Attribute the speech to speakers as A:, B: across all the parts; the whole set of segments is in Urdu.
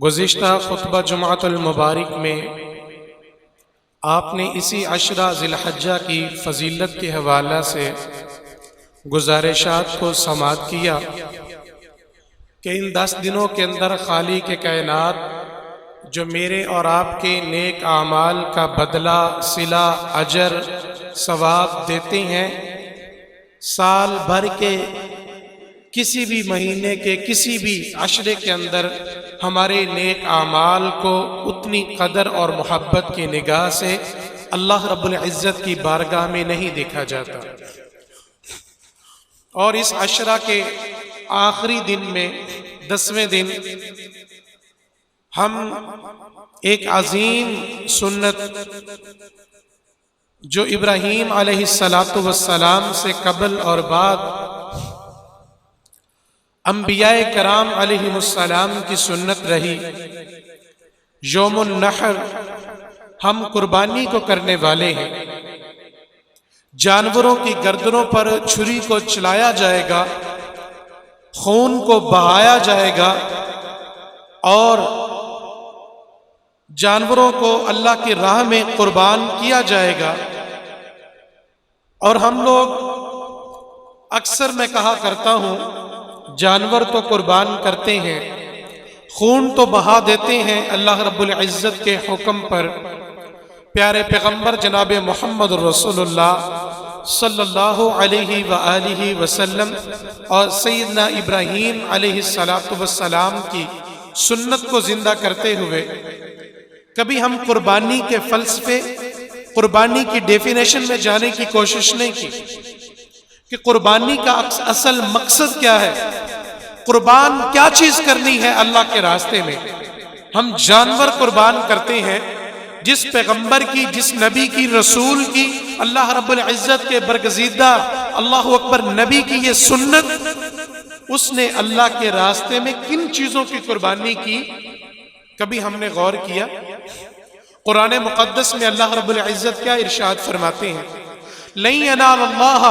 A: گزشتہ خطبہ جمعۃ المبارک میں آپ نے اسی عشرہ ذی الحجہ کی فضیلت کے حوالہ سے گزارشات کو سماعت کیا کہ ان 10 دنوں کے اندر خالق کائنات جو میرے اور آپ کے نیک اعمال کا بدلہ صلہ اجر ثواب دیتے ہیں، سال بھر کے کسی بھی مہینے کے کسی بھی عشرے کے اندر ہمارے نیک اعمال کو اتنی قدر اور محبت کی نگاہ سے اللہ رب العزت کی بارگاہ میں نہیں دیکھا جاتا۔ اور اس عشرہ کے آخری دن میں 10ویں دن ہم ایک عظیم سنت جو ابراہیم علیہ السلام سے قبل اور بعد انبیاء کرام علیہ السلام کی سنت رہی، یوم النحر ہم قربانی کو کرنے والے ہیں۔ جانوروں کی گردنوں پر چھری کو چلایا جائے گا، خون کو بہایا جائے گا اور جانوروں کو اللہ کی راہ میں قربان کیا جائے گا۔ اور ہم لوگ اکثر میں کہا کرتا ہوں جانور تو قربان کرتے ہیں، خون تو بہا دیتے ہیں اللہ رب العزت کے حکم پر۔ پیارے پیغمبر جناب محمد رسول اللہ صلی اللہ علیہ وآلہ وسلم اور سیدنا ابراہیم علیہ السلام کی سنت کو زندہ کرتے ہوئے کبھی ہم قربانی کے فلسفے، قربانی کی ڈیفینیشن میں جانے کی کوشش نہیں کی کہ قربانی کا اصل مقصد کیا ہے، قربان کیا چیز کرنی ہے اللہ کے راستے میں۔ ہم جانور قربان کرتے ہیں، جس پیغمبر کی، جس نبی کی، رسول کی، اللہ رب العزت کے برگزیدہ اللہ اکبر نبی کی یہ سنت، اس نے اللہ کے راستے میں کن چیزوں کی قربانی کی، کبھی ہم نے غور کیا؟ قرآن مقدس میں اللہ رب العزت کیا ارشاد فرماتے ہیں؟ لَن يَنَالَ اللَّهَ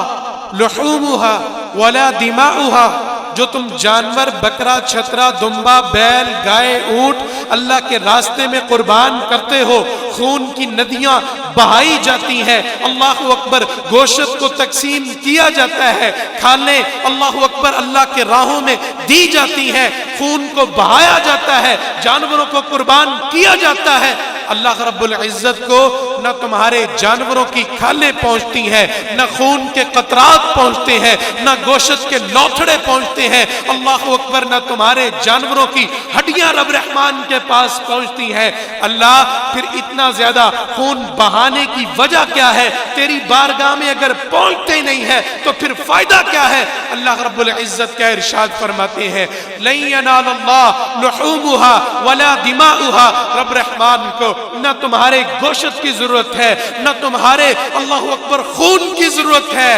A: لُحُومُهَا وَلَا دِمَاؤُهَا، جو تم جانور، بکرا، چھترا، دمبا، بیل، گائے، اونٹ اللہ کے راستے میں قربان کرتے ہو، خون کی ندیاں بہائی جاتی ہیں، اللہ اکبر، گوشت کو تقسیم کیا جاتا ہے، کھانے اللہ اکبر اللہ کے راہوں میں دی جاتی ہیں، خون کو بہایا جاتا ہے، جانوروں کو قربان کیا جاتا ہے۔ اللہ رب العزت کو نہ تمہارے جانوروں کی کھالیں پہنچتی ہیں، نہ خون کے قطرات پہنچتے ہیں، نہ گوشت کے لوتھڑے پہنچتے ہیں، اللہ اکبر، نہ تمہارے جانوروں کی ہڈیاں رب رحمان کے پاس پہنچتی ہیں۔ اللہ پھر اتنا زیادہ خون بہانے کی وجہ کیا ہے؟ تیری بارگاہ میں اگر پہنچتے ہی نہیں ہے تو پھر فائدہ کیا ہے؟ اللہ رب العزت کیا ارشاد فرماتے ہیں؟ لَن يَنَالَ اللَّهَ لُحُومُهَا وَلَا دِمَاؤُهَا، رب رحمان کو نہ تمہارے گوشت کی ضرورت ہے، نہ تمہارے اللہ اکبر خون کی ضرورت ہے،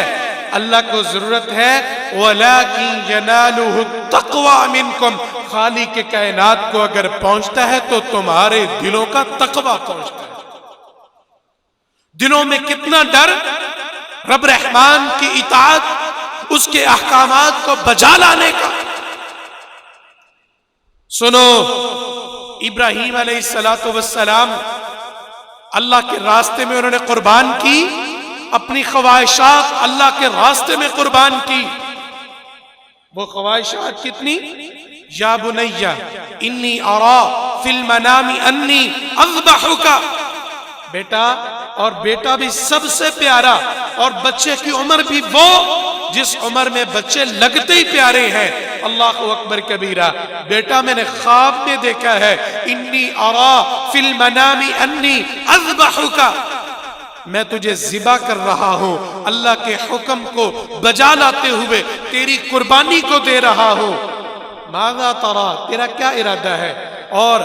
A: اللہ کو ضرورت ہے وَلَكِنْ يَنَالُهُ التَّقْوَى مِنْكُمْ، خالق کائنات کو اگر پہنچتا ہے تو تمہارے دلوں کا تقوی پہنچتا ہے۔ دلوں میں کتنا ڈر، رب رحمان کی اطاعت، اس کے احکامات کو بجا لانے کا۔ سنو، ابراہیم علیہ السلام اللہ کے راستے میں انہوں نے قربان کی، اپنی خواہشات اللہ کے راستے میں قربان کی۔ وہ خواہشات کتنی؟ یا بنی انی ارا فی المنام انی اذبحک، بیٹا، اور بیٹا بھی سب سے پیارا، اور بچے کی عمر بھی وہ جس عمر میں بچے لگتے ہی پیارے ہیں، اللہ اکبر کبیرہ، بیٹا میں نے خواب میں دیکھا ہے، انی ارا فی المنام انی اذبحک، میں تجھے ذبح کر رہا ہوں، اللہ کے حکم کو بجا لاتے ہوئے تیری قربانی کو دے رہا ہوں۔ ماذا ترى، تیرا کیا ارادہ ہے؟ اور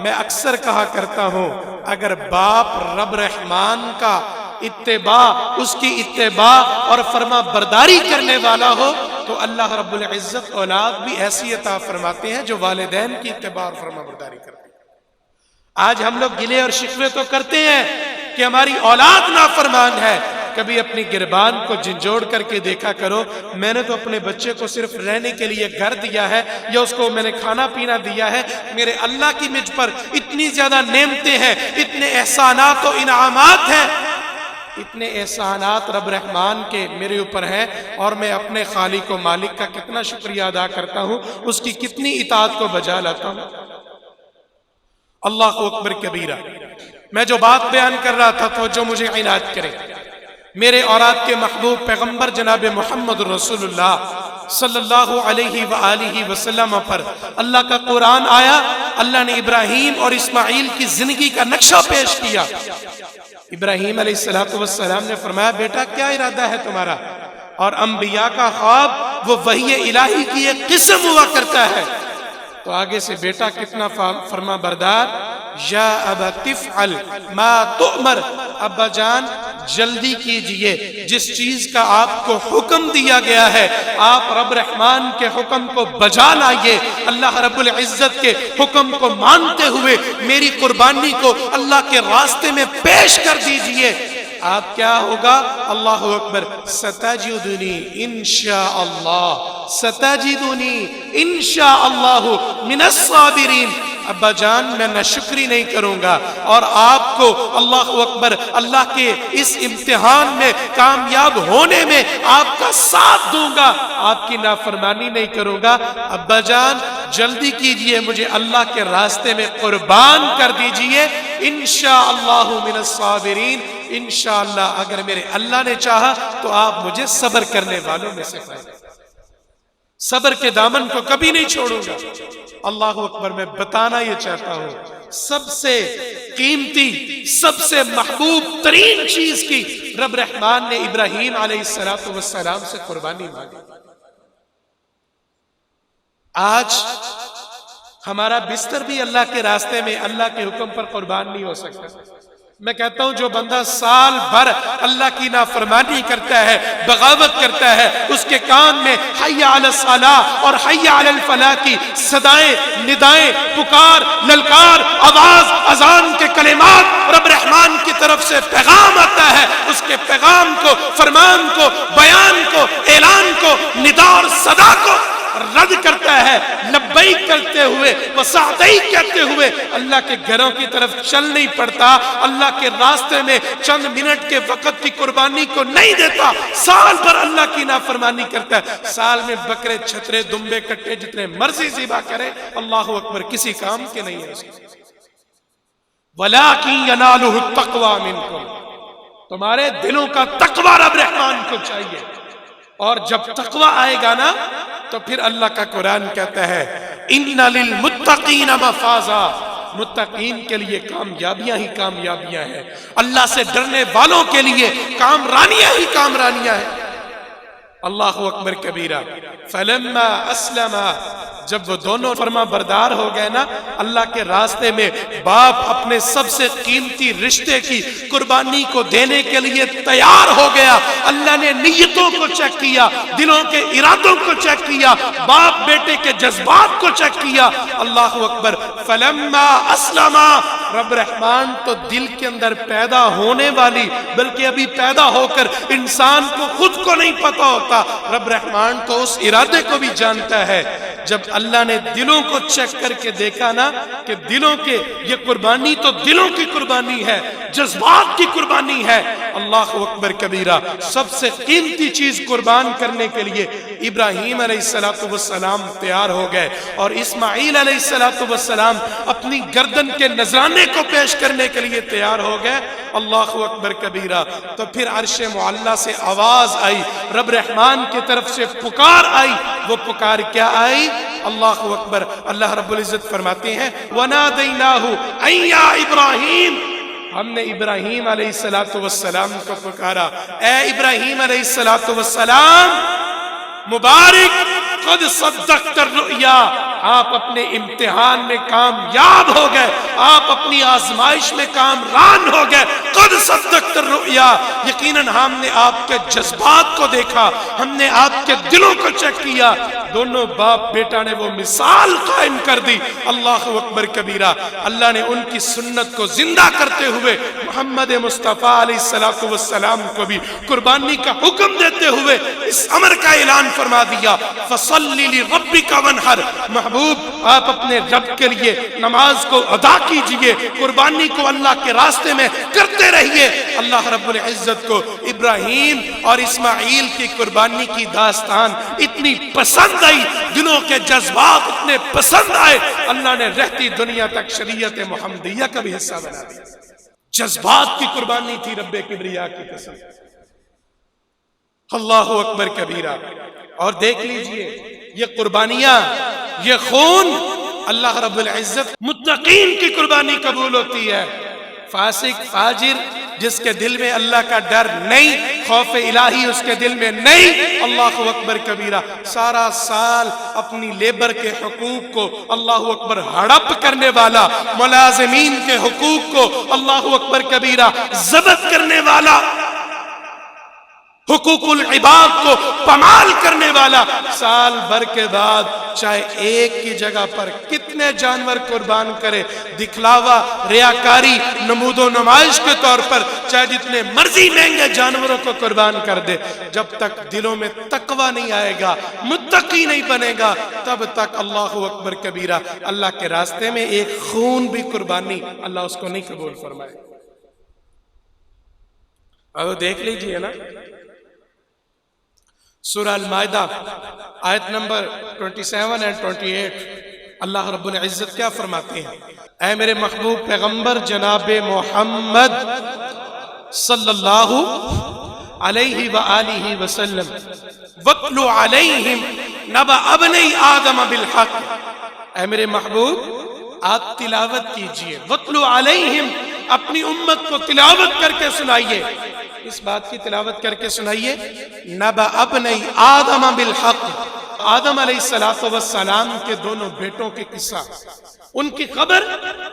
A: میں اکثر کہا کرتا ہوں اگر باپ رب رحمان کا اتباع، اس کی اتباع اور فرما برداری کرنے والا ہو تو اللہ رب العزت اولاد بھی ایسی عطا فرماتے ہیں جو والدین کی اتباع اور فرما برداری کرتے ہیں۔ آج ہم لوگ گلے اور شکوے تو کرتے ہیں کہ ہماری اولاد نافرمان ہے، کبھی اپنی گربان کو جھنجھوڑ کر کے دیکھا کرو، میں نے تو اپنے بچے کو صرف رہنے کے لیے گھر دیا ہے یا اس کو میں نے کھانا پینا دیا ہے، میرے اللہ کی مجھ پر اتنی زیادہ نعمتیں ہیں، اتنے احسانات و انعامات ہیں، اتنے احسانات رب رحمان کے میرے اوپر ہیں، اور میں اپنے خالق و مالک کا کتنا شکریہ ادا کرتا ہوں، اس کی کتنی اطاعت کو بجا لاتا ہوں۔ اللہ اکبر کبیرہ۔ میں جو بات بیان کر رہا تھا تو جو مجھے عنایت کرے، میرے اور آپ کے محبوب پیغمبر جناب محمد رسول اللہ صلی اللہ علیہ وآلہ وسلم پر اللہ کا قرآن آیا، اللہ نے ابراہیم اور اسماعیل کی زندگی کا نقشہ پیش کیا۔ ابراہیم علیہ السلام نے فرمایا بیٹا کیا ارادہ ہے تمہارا؟ اور انبیاء کا خواب وہ وحی الہی کی ایک قسم ہوا کرتا ہے، تو آگے سے بیٹا کتنا فرما بردار، یا ابا تفعل ما تؤمر، ابا جان جلدی کیجئے، جس چیز کا آپ کو حکم دیا گیا ہے آپ رب رحمان کے حکم کو بجا لائیے، اللہ رب العزت کے حکم کو مانتے ہوئے میری قربانی کو اللہ کے راستے میں پیش کر دیجئے۔ آپ کیا ہوگا؟ اللہ اکبر، ستجدنی انشاءاللہ، ستجدنی انشاءاللہ من الصابرین۔ ابا جان میں ناشکری نہیں کروں گا، اور آپ کو اللہ اکبر اللہ کے اس امتحان میں کامیاب ہونے میں آپ کا ساتھ دوں گا، آپ کی نافرمانی نہیں کروں گا۔ ابا جان جلدی کیجئے، مجھے اللہ کے راستے میں قربان کر دیجئے، انشاءاللہ من الصابرین، انشاءاللہ اگر میرے اللہ نے چاہا تو آپ مجھے صبر کرنے والوں میں سے پائیں۔ صبر کے دامن کو کبھی نہیں چھوڑوں گا۔ اللہ اکبر، میں بتانا یہ چاہتا ہوں سب سے قیمتی، سب سے محبوب ترین چیز کی رب رحمان نے ابراہیم علیہ السلام سے قربانی مانگی۔ آج ہمارا بستر بھی اللہ کے راستے میں اللہ کے حکم پر قربان نہیں ہو سکتا۔ میں کہتا ہوں جو بندہ سال بھر اللہ کی نافرمانی کرتا ہے، بغاوت کرتا ہے، اس کے کان میں حی علی الصلاۃ اور حی علی الفلاح کی صدائیں، ندائیں، پکار، للکار، آواز، اذان کے کلمات رب رحمان کی طرف سے پیغام آتا ہے، اس کے پیغام کو، فرمان کو، بیان کو، اعلان کو، ندا اور صدا کو رد کرتا ہے، لبیک کرتے ہوئے، وسعدیک کہتے ہوئے اللہ کے گھروں کی طرف چل نہیں پڑتا، اللہ کے راستے میں چند منٹ کے وقت کی قربانی کو نہیں دیتا، سال بھر اللہ کی نافرمانی کرتا ہے، سال میں بکرے، چھترے، دمبے، کٹے جتنے مرضی ذبح کرے، اللہ اکبر کسی کام کے نہیں ہے۔ وَلَٰكِن يَنَالُهُ التَّقْوَىٰ مِنْكُمْ، تمہارے دلوں کا تقوی رب رحمان کو چاہیے، اور جب تقوی آئے گا نا تو پھر اللہ کا قرآن کہتا ہے اِنَّ لِلْمُتَّقِينَ مَفَازًا، متقین کے لیے کامیابیاں ہی کامیابیاں ہیں، اللہ سے ڈرنے والوں کے لیے کامرانیاں ہی کامرانیاں ہیں۔ اللہ اکبر کبیرہ۔ فلما اسلما، جب وہ دونوں فرما بردار ہو گئے نا اللہ کے راستے میں، باپ اپنے سب سے قیمتی رشتے کی قربانی کو دینے کے لیے تیار ہو گیا، اللہ نے نیتوں کو چیک کیا، دلوں کے ارادوں کو چیک کیا، باپ بیٹے کے جذبات کو چیک کیا۔ اللہ اکبر۔ فلما اسلما، رب رحمان تو دل کے اندر پیدا ہونے والی، بلکہ ابھی پیدا ہو کر انسان کو خود کو نہیں پتا ہوتا، رب رحمان تو اس ارادے کو بھی جانتا ہے۔ جب اللہ نے دلوں کو چیک کر کے دیکھا نا کہ دلوں کے یہ قربانی تو دلوں کی قربانی ہے، جذبات کی قربانی ہے، اللہ اکبر کبیرہ، سب سے قیمتی چیز قربان کرنے کے لیے ابراہیم علیہ السلام تیار ہو گئے، اور اسماعیل علیہ السلام اپنی گردن کے نذرانے کو پیش کرنے کے لیے تیار ہو گئے، اللہ اکبر کبیرہ۔ تو پھر عرش معلیٰ سے آواز آئی، رب رحمان کی طرف سے پکار آئی، وہ پکار کیا آئی؟ اللہ اکبر۔ اللہ رب العزت فرماتے ہیں وَنَادَيْنَاهُ أَن يَا إِبْرَاهِيمُ، ہم نے ابراہیم علیہ السلام کو پکارا، اے ابراہیم علیہ السلام مبارک، قد صدقت الرؤیا، آپ اپنے امتحان میں کامیاب ہو گئے، آپ اپنی آزمائش میں کامران ہو گئے۔ قد صدقت الرؤیا، یقیناً ہم نے آپ کے جذبات کو دیکھا، ہم نے آپ کے دلوں کو چیک کیا۔ دونوں باپ بیٹا نے وہ مثال قائم کر دی۔ اللہ اکبر کبیرہ۔ اللہ نے ان کی سنت کو زندہ کرتے ہوئے محمد مصطفیٰ علیہ السلام کو بھی قربانی کا حکم دیتے ہوئے اس امر کا اعلان فرما دیا، فَصَلِّ لِرَبِّكَ وَانْحَرْ، محبوب آپ اپنے رب کے لیے نماز کو ادا کیجئے، قربانی کو اللہ کے راستے میں کرتے رہیے۔ اللہ رب العزت کو ابراہیم اور اسماعیل کی قربانی کی داستان اتنی پسند آئی، دلوں کے جذبات اتنے پسند آئے، اللہ نے رہتی دنیا تک شریعت محمدیہ کا بھی حصہ بنا دیا۔ جذبات کی قربانی تھی رب کبریا کی قسم۔ اللہ اکبر کبیرہ۔ اور دیکھ لیجئے یہ قربانیاں، یہ خون، اللہ رب العزت متقین کی قربانی قبول ہوتی ہے۔ فاسق فاجر جس کے دل میں اللہ کا ڈر نہیں، خوف الہی اس کے دل میں نہیں، اللہ اکبر کبیرہ، سارا سال اپنی لیبر کے حقوق کو اللہ اکبر ہڑپ کرنے والا، ملازمین کے حقوق کو اللہ اکبر کبیرہ ضبط کرنے والا، حقوق العباد کو پامال کرنے والا، سال بھر کے بعد چاہے ایک کی جگہ پر کتنے جانور قربان کرے، دکھلاوا، ریاکاری، نمود و نمائش کے طور پر چاہے جتنے مرضی مہنگے جانوروں کو قربان کر دے، جب تک دلوں میں تقوی نہیں آئے گا، متقی نہیں بنے گا، تب تک اللہ اکبر کبیرہ اللہ کے راستے میں ایک خون بھی قربانی اللہ اس کو نہیں قبول فرمائے۔ اور دیکھ لیجئے نا سورہ المائدہ آیت نمبر 27 اور 28، اللہ رب العزت کیا فرماتے ہیں؟ اے میرے محبوب پیغمبر جناب محمد صلی اللہ علیہ وآلہ وسلم، وَاتْلُ عَلَيْهِمْ نَبَأَ ابْنَيْ آدَمَ بِالْحَقِّ، اے میرے محبوب آپ تلاوت کیجئے، وَاتْلُ عَلَيْهِمْ، اپنی امت کو تلاوت کر کے سنائیے، اس بات کی تلاوت کر کے سنائیے، نَبَأَ ابْنَيْ آدَمَ بِالْحَقِّ، آدم علیہ السلام کے دونوں بیٹوں کے قصہ، ان کی خبر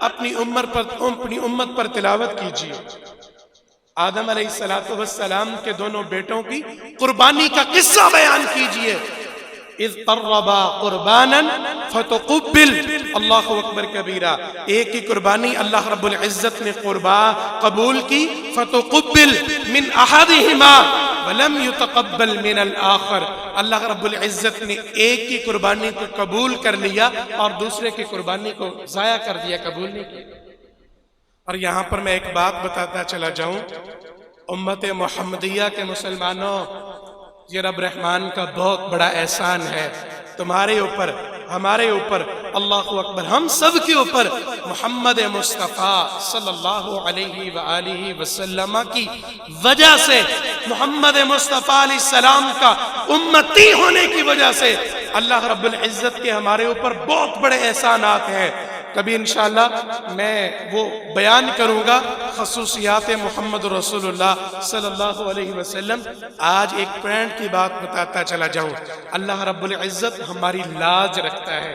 A: اپنی امت پر تلاوت کیجئے۔ آدم علیہ السلام کے دونوں بیٹوں کی قربانی کا قصہ بیان کیجئے۔ اذ قربا قربانا فتقبل، اللہ اکبر کبیرہ، ایک کی قربانی اللہ رب العزت نے قبول کی، فتقبل من احدہما ولم يتقبل من الآخر، اللہ رب العزت نے ایک کی قربانی کو قبول کر لیا اور دوسرے کی قربانی کو ضائع کر دیا، قبول نہیں کیا۔ اور یہاں پر میں ایک بات بتاتا چلا جاؤں، امت محمدیہ کے مسلمانوں، یہ رب رحمان کا بہت بڑا احسان ہے تمہارے اوپر، ہمارے اوپر، اللہ اکبر، ہم سب کے اوپر محمد مصطفیٰ صلی اللہ علیہ وآلہ وسلم کی وجہ سے، محمد مصطفیٰ علیہ السلام کا امتی ہونے کی وجہ سے اللہ رب العزت کے ہمارے اوپر بہت بڑے احسانات ہیں۔ کبھی انشاءاللہ میں وہ بیان کروں گا خصوصیات محمد رسول اللہ صلی اللہ علیہ وسلم۔ آج ایک پوائنٹ کی بات بتاتا چلا جاؤں، اللہ رب العزت ہماری لاج رکھتا ہے،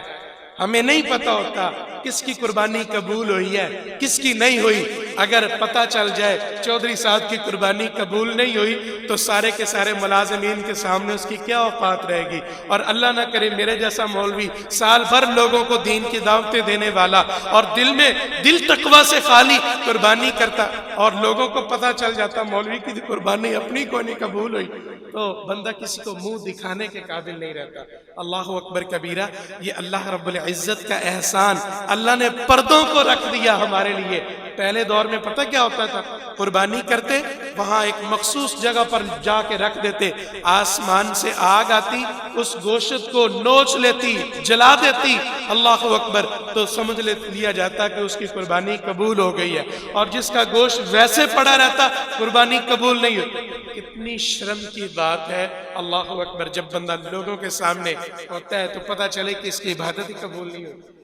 A: ہمیں نہیں پتا ہوتا کس کی قربانی قبول ہوئی ہے کس کی نہیں ہوئی۔ اگر پتہ چل جائے چودھری صاحب کی قربانی قبول نہیں ہوئی تو سارے کے سارے ملازمین کے سامنے اس کی کیا اوقات رہے گی، اور اللہ نہ کرے میرے جیسا مولوی سال بھر لوگوں کو دین کی دعوتیں دینے والا اور دل تقوی سے خالی قربانی کرتا اور لوگوں کو پتہ چل جاتا مولوی کی قربانی اپنی کو نہیں قبول ہوئی، تو بندہ کسی کو منہ دکھانے کے قابل نہیں رہتا۔ اللہ اکبر کبیرہ، یہ اللہ رب العزت کا احسان، اللہ نے پردوں کو رکھ دیا ہمارے لیے۔ پہلے دور میں پتہ کیا ہوتا تھا، قربانی کرتے وہاں ایک مخصوص جگہ پر جا کے رکھ دیتے، آسمان سے آگ آتی، اس گوشت کو نوچ لیتی، جلا دیتی، اللہ اکبر، تو سمجھ لیا جاتا کہ اس کی قربانی قبول ہو گئی ہے، اور جس کا گوشت ویسے پڑا رہتا قربانی قبول نہیں ہوتی۔ کتنی شرم کی بات ہے، اللہ اکبر، جب بندہ لوگوں کے سامنے ہوتا ہے تو پتہ چلے کہ اس کی عبادت ہی قبول نہیں ہوتی،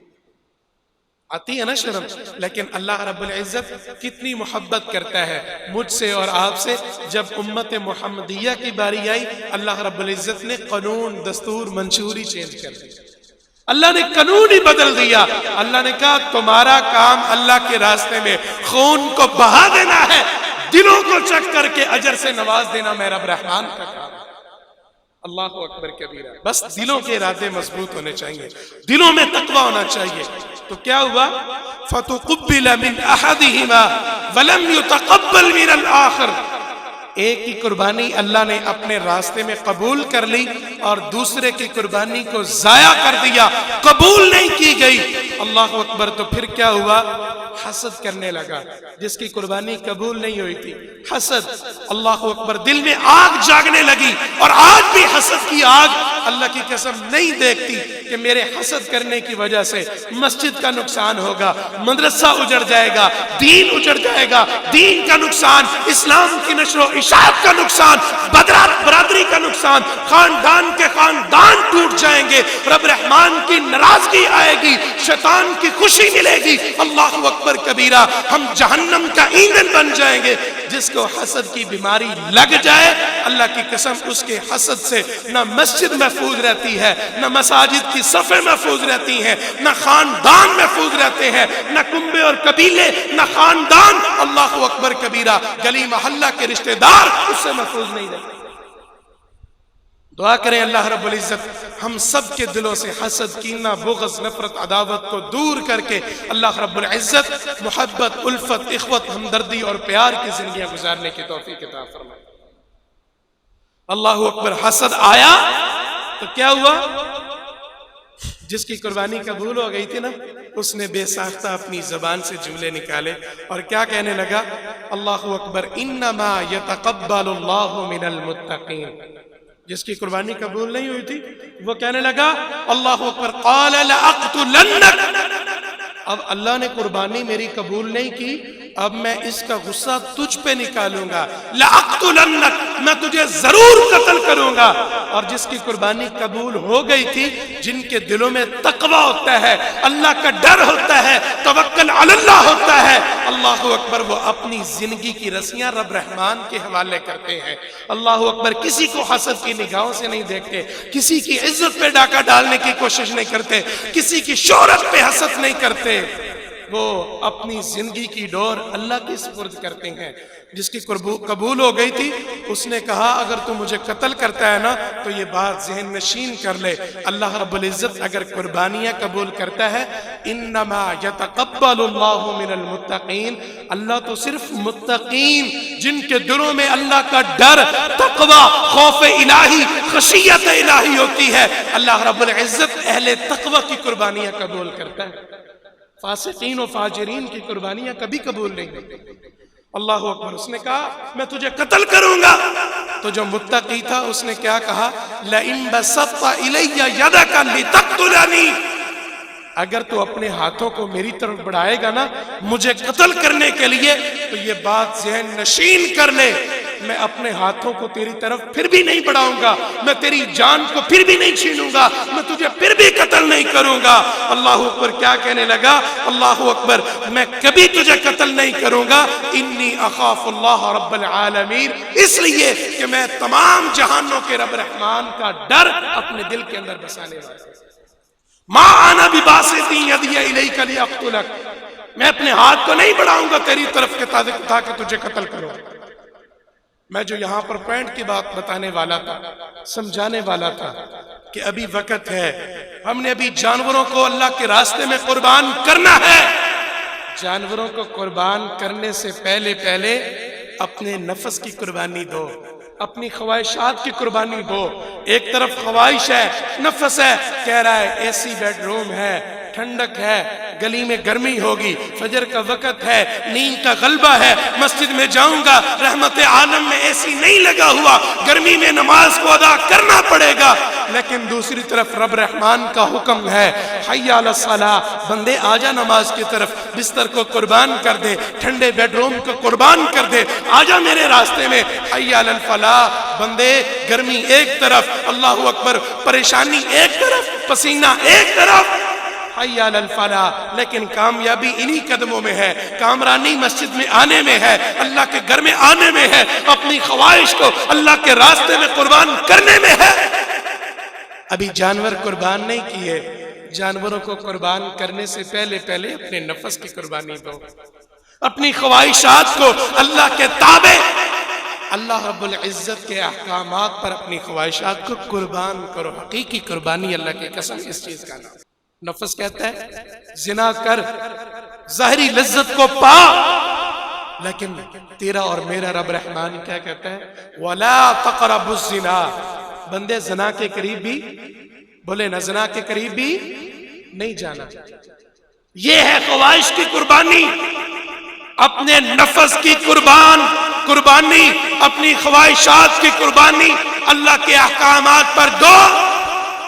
A: آتی ہے نا شرم۔ لیکن اللہ رب العزت کتنی محبت کرتا ہے مجھ سے اور آپ سے۔ جب امت محمدیہ کی باری آئی، اللہ رب العزت نے قانون، دستور، منشوری چینج کر دی۔ اللہ نے قانون ہی بدل دیا. اللہ نے کہا تمہارا کام اللہ کے راستے میں خون کو بہا دینا ہے، دلوں کو چک کر کے اجر سے نواز دینا میرا رب رحمان کا کام. اللہ اکبر کبیرہ. بس دلوں کے ارادے مضبوط ہونے چاہیے، دلوں میں تقوی ہونا چاہیے. تو کیا ہوا؟ فَتُقُبِّلَ مِنْ أَحَدِهِمَا وَلَمْ يُتَقَبَّلْ مِنَ الْآخِرِ. ایک کی قربانی اللہ نے اپنے راستے میں قبول کر لی اور دوسرے کی قربانی کو ضائع کر دیا، قبول نہیں کی گئی. اللہ اکبر. تو پھر کیا ہوا؟ حسد کرنے لگا. جس کی قربانی قبول نہیں ہوئی تھی، حسد. اللہ اکبر. دل میں آگ جاگنے لگی، اور آج بھی حسد کی آگ اللہ کی قسم نہیں دیکھتی کہ میرے حسد کرنے کی وجہ سے مسجد کا نقصان ہوگا، مدرسہ اجڑ جائے گا، دین اجڑ جائے گا، دین کا نقصان، اسلام کی نشر و اشاعت کا نقصان، برادری کا نقصان، خاندان کے خاندان ٹوٹ جائیں گے، رب رحمان کی ناراضگی آئے گی، شیطان کی خوشی ملے گی. اللہ اکبر کبیرہ. ہم جہنم کا ایندھن بن جائیں گے. جس کو حسد کی بیماری لگ جائے، اللہ کی قسم اس کے حسد سے نہ مسجد محفوظ رہتی ہے، نہ مساجد کی صفیں محفوظ رہتی ہیں، نہ خاندان محفوظ رہتے ہیں، نہ کنبے اور قبیلے، نہ خاندان. اللہ اکبر کبیرہ. گلی محلہ کے رشتہ دار اس سے محفوظ نہیں رہتے. دعا کریں اللہ رب العزت ہم سب کے دلوں سے حسد، کینہ، بغض، نفرت، عداوت کو دور کر کے اللہ رب العزت محبت، الفت، اخوت، ہمدردی اور پیار کی زندگیاں گزارنے کی توفیق عطا فرمائے. اللہ اکبر. حسد آیا تو کیا ہوا؟ جس کی قربانی قبول ہو گئی تھی نا، اس نے بے ساختہ اپنی زبان سے جملے نکالے اور کیا کہنے لگا؟ اللہ اکبر. انما یتقبل اللہ من المتقین. جس کی قربانی قبول نہیں ہوئی تھی وہ کہنے لگا اللہ اکبر. قال لأقتلنک. اب اللہ نے قربانی میری قبول نہیں کی، اب میں اس کا غصہ تجھ پہ نکالوں گا. لأقتلنک. میں تجھے ضرور قتل کروں گا. اور جس کی قربانی قبول ہو گئی تھی، جن کے دلوں میں تقوی ہوتا ہے، اللہ کا ڈر ہوتا ہے، توکل علی اللہ ہوتا ہے، اللہ اکبر، وہ اپنی زندگی کی رسیاں رب رحمان کے حوالے کرتے ہیں. اللہ اکبر. کسی کو حسد کی نگاہوں سے نہیں دیکھتے، کسی کی عزت پہ ڈاکہ ڈالنے کی کوشش نہیں کرتے، کسی کی شہرت پہ حسد نہیں کرتے. وہ اپنی زندگی کی ڈور اللہ کی سپرد کرتے ہیں. جس کی قبول ہو گئی تھی اس نے کہا اگر تو مجھے قتل کرتا ہے نا تو یہ بات ذہن نشین کر لے، اللہ رب العزت اگر قربانیاں قبول کرتا ہے، انما یتقبل اللہ من المتقین. اللہ تو صرف متقین، جن کے دلوں میں اللہ کا ڈر، تقوی، خوف الہی، خشیت الہی ہوتی ہے، اللہ رب العزت اہل تقوی کی قربانیاں قبول کرتا ہے. فاسقین و فاجرین کی قربانیاں کبھی قبول نہیں ہوتی. اللہ اکبر. اس نے کہا میں تجھے قتل کروں گا. تو جو متقی تھا اس نے کیا کہا؟ لَإِن بَسَطْتَ إِلَيَّ يَدَكَ لِتَقْتُلَنِي. اگر تو اپنے ہاتھوں کو میری طرف بڑھائے گا نا مجھے قتل کرنے کے لیے، تو یہ بات ذہن نشین کر لے، میں اپنے ہاتھوں کو تیری طرف پھر بھی نہیں بڑھاؤں گا، میں تیری جان کو پھر بھی نہیں چھینوں گا، میں تجھے پھر بھی قتل نہیں کروں گا. اللہ اکبر. کیا کہنے لگا؟ اللہ اکبر. میں کبھی تجھے قتل نہیں کروں گا. انی اخاف اللہ رب العالمین. اس لیے کہ میں تمام جہانوں کے رب رحمان کا ڈر اپنے دل کے اندر بسانے والا ہوں. ما انا بباسط یدی الیک لیقتلک. میں اپنے ہاتھ کو نہیں بڑھاؤں گا تیری طرف کے تاکہ تجھے قتل کروں. میں جو یہاں پر پوائنٹ کی بات بتانے والا تھا، سمجھانے والا تھا کہ ابھی وقت ہے، ہم نے ابھی جانوروں کو اللہ کے راستے میں قربان کرنا ہے. جانوروں کو قربان کرنے سے پہلے اپنے نفس کی قربانی دو، اپنی خواہشات کی قربانی دو. ایک طرف خواہش ہے، نفس ہے، کہہ رہا ہے اے سی بیڈ روم ہے، ٹھنڈک ہے، گلی میں گرمی ہوگی، فجر کا وقت ہے، نیند کا غلبہ ہے، مسجد میں جاؤں گا، رحمت عالم میں اے سی نہیں لگا ہوا، گرمی میں نماز کو ادا کرنا پڑے گا. لیکن دوسری طرف رب رحمان کا حکم ہے حی علی الصلاۃ. بندے آجا نماز کی طرف، بستر کو قربان کر دے، ٹھنڈے بیڈ روم کو قربان کر دے، آجا میرے راستے میں. حی علی الفلاح. بندے گرمی ایک طرف، اللہ اکبر، پریشانی ایک طرف، پسینہ ایک طرف، حی علی الفلاح. لیکن کامیابی انہی قدموں میں ہے، کامرانی مسجد میں آنے میں ہے، اللہ کے گھر میں آنے میں ہے، اپنی خواہش کو اللہ کے راستے میں قربان کرنے میں ہے. ابھی جانور قربان نہیں کیے، جانوروں کو قربان کرنے سے پہلے اپنے نفس کی قربانی دو، اپنی خواہشات کو اللہ کے تابع، اللہ رب العزت کے احکامات پر اپنی خواہشات کو قربان کرو۔ حقیقی قربانی اللہ کی قسم اس چیز کا نام۔ نفس کہتا ہے زنا کر، ظاہری لذت کو پا، لیکن تیرا اور میرا رب رحمان کیا کہتا ہے؟ وَلَا تَقْرَبُوا الزِّنَا، بندے زنا کے قریب بھی، بولے نہ زنا کے قریب بھی نہیں جانا۔ یہ ہے خواہش کی قربانی، اپنے نفس کی قربانی، اپنی خواہشات کی قربانی اللہ کے احکامات پر دو۔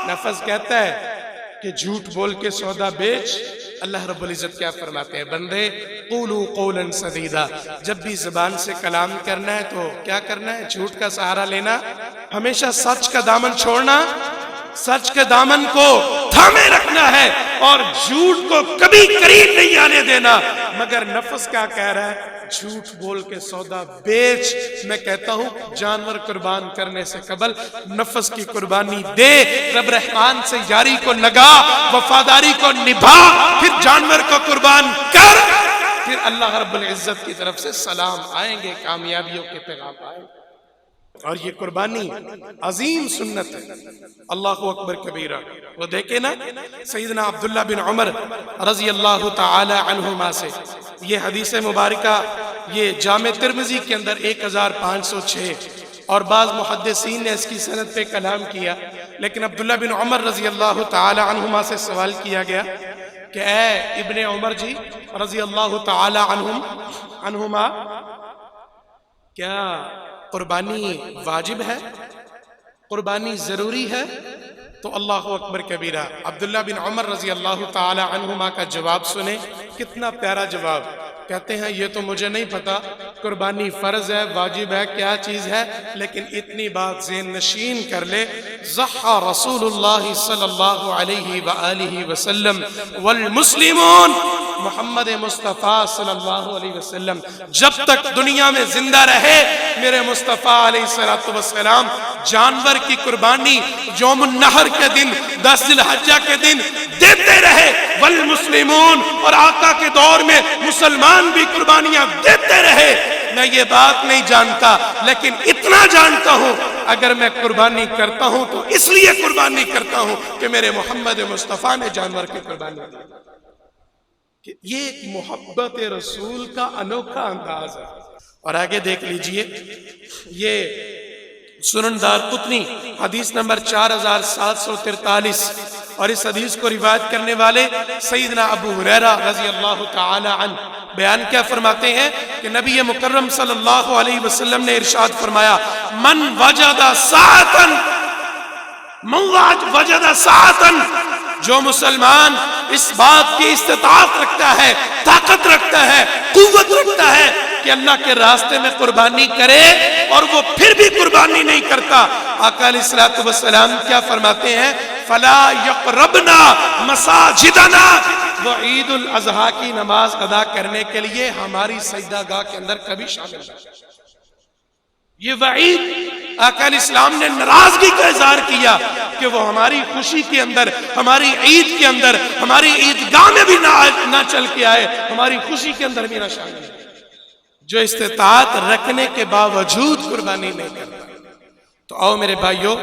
A: نفس کہتا ہے کہ جھوٹ بول کے سودا بیچ، اللہ رب العزت کیا فرماتے ہیں؟ بندے قولوا قولا سدیدا، جب بھی زبان سے کلام کرنا ہے تو کیا کرنا ہے؟ جھوٹ کا سہارا لینا، ہمیشہ سچ کا دامن چھوڑنا، سچ کے دامن کو تھامے رکھنا ہے اور جھوٹ کو کبھی قریب نہیں آنے دینا۔ مگر نفس کیا کہہ رہا ہے؟ جھوٹ بول کے سودا بیچ۔ میں کہتا ہوں جانور قربان کرنے سے قبل نفس کی قربانی دے، رب رحمان سے یاری کو لگا، وفاداری کو نبھا، پھر جانور کو قربان کر، پھر اللہ رب العزت کی طرف سے سلام آئیں گے، کامیابیوں کے پیغام آئیں گے۔ اور یہ قربانی عظیم سنت ہے، اللہ اکبر کبیرہ۔ وہ دیکھیں نا سیدنا عبداللہ بن عمر رضی اللہ تعالی عنہما سے یہ حدیث مبارکہ، یہ جامع ترمذی کے اندر 1506، اور بعض محدثین نے اس کی سند پہ کلام کیا، لیکن عبداللہ بن عمر رضی اللہ تعالی عنہما سے سوال کیا گیا کہ اے ابن عمر جی رضی اللہ تعالی عنہما، کیا قربانی واجب ہے؟ قربانی ضروری ہے؟ تو اللہ اکبر کبیرہ، عبداللہ بن عمر رضی اللہ تعالی عنہما کا جواب سنیں، کتنا پیارا جواب۔ کہتے ہیں یہ تو مجھے نہیں پتا قربانی فرض ہے، واجب ہے، کیا چیز ہے، لیکن اتنی بات ذہن نشین کر لے، ضحى رسول اللہ صلی اللہ علیہ وآلہ وسلم والمسلمون، محمد مصطفیٰ صلی اللہ علیہ وسلم جب تک دنیا میں زندہ رہے، میرے مصطفیٰ علیہ السلام جانور کی قربانی یوم النحر کے دن، 10 ذی الحجہ کے دن دیتے رہے، والمسلمون، اور آقا کے دور میں مسلمان بھی قربانیاں دیتے رہے۔ میں یہ بات نہیں جانتا، لیکن اتنا جانتا ہوں اگر میں قربانی کرتا ہوں تو اس لیے قربانی کرتا ہوں کہ میرے محمد مصطفیٰ نے جانور کی قربانی دی۔ یہ ایک محبت رسول کا انوکھا انداز ہے۔ اور آگے دیکھ لیجئے، یہ سنن دارقطنی حدیث نمبر 4743، اور اس حدیث کو روایت کرنے والے سیدنا ابو ہریرہ رضی اللہ تعالی عنہ بیان کیا فرماتے ہیں کہ نبی مکرم صلی اللہ علیہ وسلم نے ارشاد فرمایا، من وجد ساعتن، جو مسلمان اس بات کی استطاعت رکھتا ہے، طاقت رکھتا ہے، قوت رکھتا ہے کہ اللہ کے راستے میں قربانی کرے اور وہ پھر بھی قربانی نہیں کرتا، آقا علیہ الصلوۃ والسلام کیا فرماتے ہیں؟ فلا یقربنا مساجدنا، وہ عید الاضحیٰ کی نماز ادا کرنے کے لیے ہماری سجدہ گاہ کے اندر کبھی شامل نہ۔ یہ وعید آقا علیہ السلام نے ناراضگی کا اظہار کیا کہ وہ ہماری خوشی کے اندر، ہماری عید کے اندر، ہماری عیدگاہ میں بھی نہ چل کے آئے، ہماری خوشی کے اندر بھی نہ شامل ہے۔ جو استطاعت رکھنے کے باوجود قربانی نہیں کرتا۔ تو آؤ میرے بھائیو،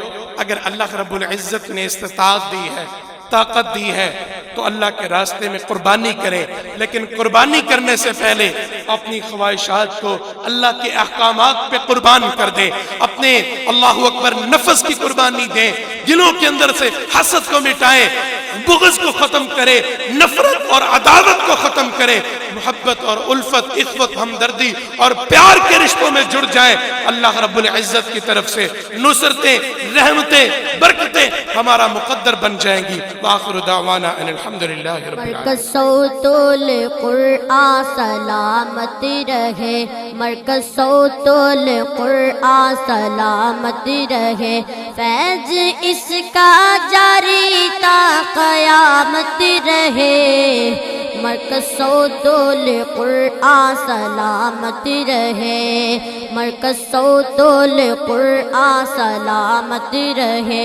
A: اگر اللہ رب العزت نے استطاعت دی ہے، طاقت دی ہے، تو اللہ کے راستے میں قربانی کریں، لیکن قربانی کرنے سے پہلے اپنی خواہشات کو اللہ کے احکامات پہ قربان کر دیں، اپنے اللہ اکبر نفس کی قربانی دیں، دلوں کے اندر سے حسد کو مٹائیں، بغض کو ختم کریں، نفرت اور عداوت کو ختم کریں، محبت اور الفت، اخوت، ہمدردی اور پیار کے رشتوں میں جڑ جائیں۔ اللہ رب العزت کی طرف سے نصرتیں، رحمتیں، برکتیں ہمارا مقدر بن جائیں گی۔ وآخر دعوانا ان الحمدللہ رب العالمین۔
B: مرکز صوت القرآن سلامت رہے، مرکز صوت القرآن سلامت رہے، فیض اس کا جاری تا قیامت رہے، مرکز صوت القرآن سلامت رہے، مرکز صوت القرآن سلامت رہے۔